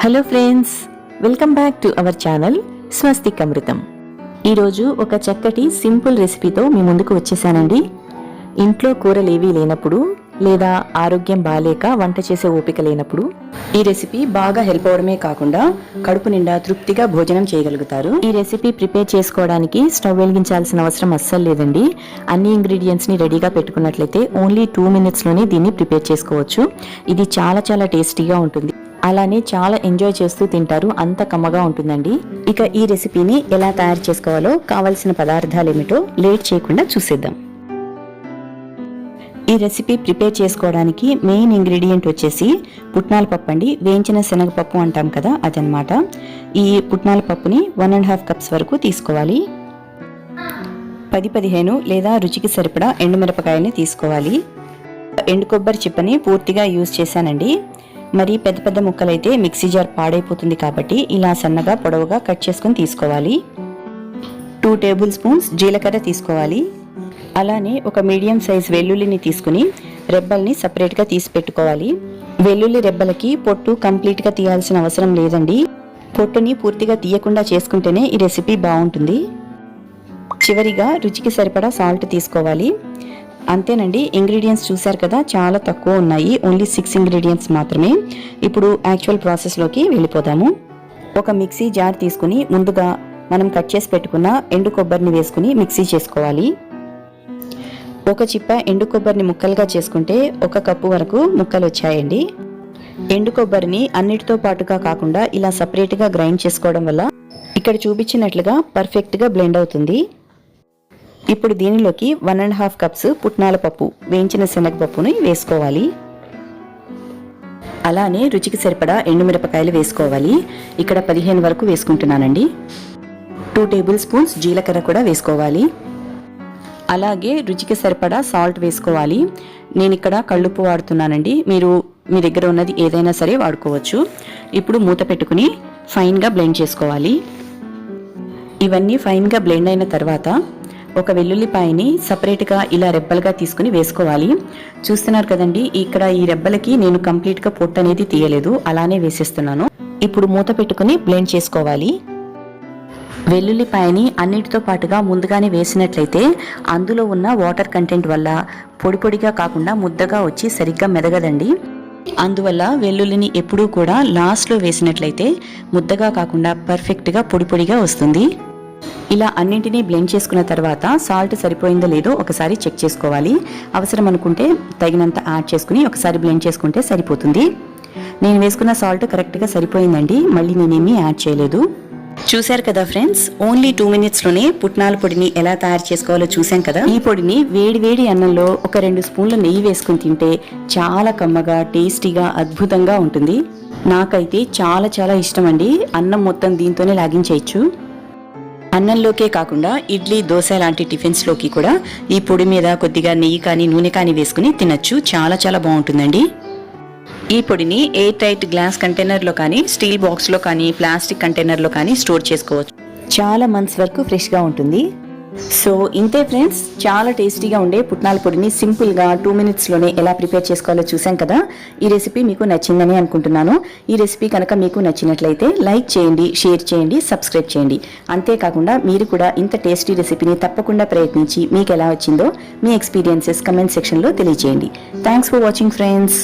Hello friends, welcome back to our channel Swastik Amrutham. ఈరోజు ఒక చక్కటి సింపుల్ రెసిపీతో మీ ముందుకు వచ్చేసానండి. ఇంట్లో కూరలు ఏవీ లేనప్పుడు లేదా ఆరోగ్యం బాలేక వంట చేసే ఓపిక లేనప్పుడు ఈ రెసిపీ బాగా హెల్ప్ అవడమే కాకుండా కడుపు నిండా తృప్తిగా భోజనం చేయగలుగుతారు. ఈ రెసిపీ ప్రిపేర్ చేసుకోవడానికి స్టవ్ వెలిగించాల్సిన అవసరం అస్సలు లేదండి. అన్ని ఇంగ్రీడియంట్స్ ని రెడీగా పెట్టుకున్నట్లయితే ఓన్లీ 2 minutes లోనే దీన్ని ప్రిపేర్ చేసుకోవచ్చు. ఇది చాలా చాలా టేస్టీగా ఉంటుంది. అలానే చాలా ఎంజాయ్ చేస్తూ తింటారు, అంత కమ్మగా ఉంటుందండి. ఇక ఈ రెసిపీని ఎలా తయారు చేసుకోవాలో కావలసిన పదార్థాలు ఏమిటో లేట్ చేయకుండా చూసేద్దాం. ఈ రెసిపీ ప్రిపేర్ చేసుకోవడానికి మెయిన్ ఇంగ్రీడియంట్ వచ్చేసి పుట్నాల పప్పు అండి. వేయించిన శనగపప్పు అంటాం కదా, అదనమాట. ఈ పుట్నాల పప్పుని 1.5 cups వరకు తీసుకోవాలి. 10-15 లేదా రుచికి సరిపడా ఎండుమిరపకాయని తీసుకోవాలి. ఎండు కొబ్బరి చిప్పని పూర్తిగా యూజ్ చేశానండి. మరి పెద్ద పెద్ద ముక్కలైతే మిక్సీ జార్ పాడైపోతుంది కాబట్టి ఇలా సన్నగా పొడవుగా కట్ చేసుకుని తీసుకోవాలి. 2 tablespoons జీలకర్ర తీసుకోవాలి. అలానే ఒక మీడియం సైజ్ వెల్లుల్లిని తీసుకుని రెబ్బల్ని సపరేట్గా తీసి పెట్టుకోవాలి. వెల్లుల్లి రెబ్బలకి పొట్టు కంప్లీట్గా తీయాల్సిన అవసరం లేదండి. పొట్టుని పూర్తిగా తీయకుండా చేసుకుంటేనే ఈ రెసిపీ బాగుంటుంది. చివరిగా రుచికి సరిపడా సాల్ట్ తీసుకోవాలి. అంతేనండి. ఇంగ్రీడియంట్స్ చూసారు కదా, చాలా తక్కువ ఉన్నాయి. ఓన్లీ 6 ఇంగ్రీడియంట్స్ మాత్రమే. ఇప్పుడు యాక్చువల్ ప్రాసెస్లోకి వెళ్ళిపోదాము. ఒక మిక్సీ జార్ తీసుకుని ముందుగా మనం కట్ చేసి పెట్టుకున్న ఎండు కొబ్బరిని వేసుకుని మిక్సీ చేసుకోవాలి. ఒక చిప్ప ఎండు కొబ్బరిని ముక్కలుగా చేసుకుంటే 1 కప్పు వరకు ముక్కలు వచ్చాయండి. ఎండు కొబ్బరిని అన్నిటితో పాటుగా కాకుండా ఇలా సపరేట్గా గ్రైండ్ చేసుకోవడం వల్ల ఇక్కడ చూపించినట్లుగా పర్ఫెక్ట్గా బ్లెండ్ అవుతుంది. ఇప్పుడు దీనిలోకి 1.5 cups పుట్నాల పప్పు, వేయించిన శనగపప్పుని వేసుకోవాలి. అలానే రుచికి సరిపడా ఎండుమిరపకాయలు వేసుకోవాలి. ఇక్కడ 15 వరకు వేసుకుంటున్నానండి. 2 tablespoons జీలకర్ర కూడా వేసుకోవాలి. అలాగే రుచికి సరిపడా సాల్ట్ వేసుకోవాలి. నేను ఇక్కడ కళ్ళుప్పు వాడుతున్నానండి. మీరు మీ దగ్గర ఉన్నది ఏదైనా సరే వాడుకోవచ్చు. ఇప్పుడు మూత పెట్టుకుని ఫైన్గా బ్లెండ్ చేసుకోవాలి. ఇవన్నీ ఫైన్గా బ్లెండ్ అయిన తర్వాత ఒక వెల్లుల్లిపాయని సపరేట్గా ఇలా రెబ్బలుగా తీసుకుని వేసుకోవాలి. చూస్తున్నారు కదండి, ఇక్కడ ఈ రెబ్బలకి నేను కంప్లీట్గా పొట్టు అనేది తీయలేదు, అలానే వేసేస్తున్నాను. ఇప్పుడు మూత పెట్టుకుని బ్లెండ్ చేసుకోవాలి. వెల్లుల్లిపాయని అన్నిటితో పాటుగా ముందుగానే వేసినట్లయితే అందులో ఉన్న వాటర్ కంటెంట్ వల్ల పొడి పొడిగా కాకుండా ముద్దగా వచ్చి సరిగ్గా మెదగదండి. అందువల్ల వెల్లుల్లిని ఎప్పుడూ కూడా లాస్ట్లో వేసినట్లయితే ముద్దగా కాకుండా పర్ఫెక్ట్గా పొడి పొడిగా వస్తుంది. ఇలా అన్నింటినీ బ్లెండ్ చేసుకున్న తర్వాత సాల్ట్ సరిపోయిందో లేదో ఒకసారి చెక్ చేసుకోవాలి. అవసరం అనుకుంటే తగినంత యాడ్ చేసుకుని ఒకసారి బ్లెండ్ చేసుకుంటే సరిపోతుంది. నేను వేసుకున్న సాల్ట్ కరెక్ట్గా సరిపోయిందండి, మళ్ళీ నేనేమీ యాడ్ చేయలేదు. చూశారు కదా ఫ్రెండ్స్, ఓన్లీ 2 minutes లోనే పుట్నాల పొడిని ఎలా తయారు చేసుకోవాలో చూసాం కదా. ఈ పొడిని వేడి వేడి అన్నంలో ఒక 2 స్పూన్ల నెయ్యి వేసుకుని తింటే చాలా కమ్మగా, టేస్టీగా, అద్భుతంగా ఉంటుంది. నాకైతే చాలా చాలా ఇష్టం అండి. అన్నం మొత్తం దీంతోనే లాగించేయచ్చు. అన్నంలోకే కాకుండా ఇడ్లీ, దోశ లాంటి టిఫిన్స్లోకి కూడా ఈ పొడి మీద కొద్దిగా నెయ్యి కానీ నూనె కానీ వేసుకుని తినచ్చు. చాలా చాలా బాగుంటుందండి. ఈ పొడిని ఎయిర్ టైట్ గ్లాస్ కంటైనర్లో కానీ, స్టీల్ బాక్స్లో కానీ, ప్లాస్టిక్ కంటైనర్లో కానీ స్టోర్ చేసుకోవచ్చు. చాలా మంత్స్ వరకు ఫ్రెష్గా ఉంటుంది. సో ఇంతే ఫ్రెండ్స్, చాలా టేస్టీగా ఉండే పుట్నాల పొడిని సింపుల్గా 2 minutes లోనే ఎలా ప్రిపేర్ చేసుకోవాలో చూసాం కదా. ఈ రెసిపీ మీకు నచ్చిందని అనుకుంటున్నాను. ఈ రెసిపీ కనుక మీకు నచ్చినట్లయితే లైక్ చేయండి, షేర్ చేయండి, సబ్స్క్రైబ్ చేయండి. అంతేకాకుండా మీరు కూడా ఇంత టేస్టీ రెసిపీని తప్పకుండా ప్రయత్నించి మీకు ఎలా వచ్చిందో మీ ఎక్స్పీరియన్సెస్ కమెంట్ సెక్షన్లో తెలియజేయండి. Thanks for watching friends.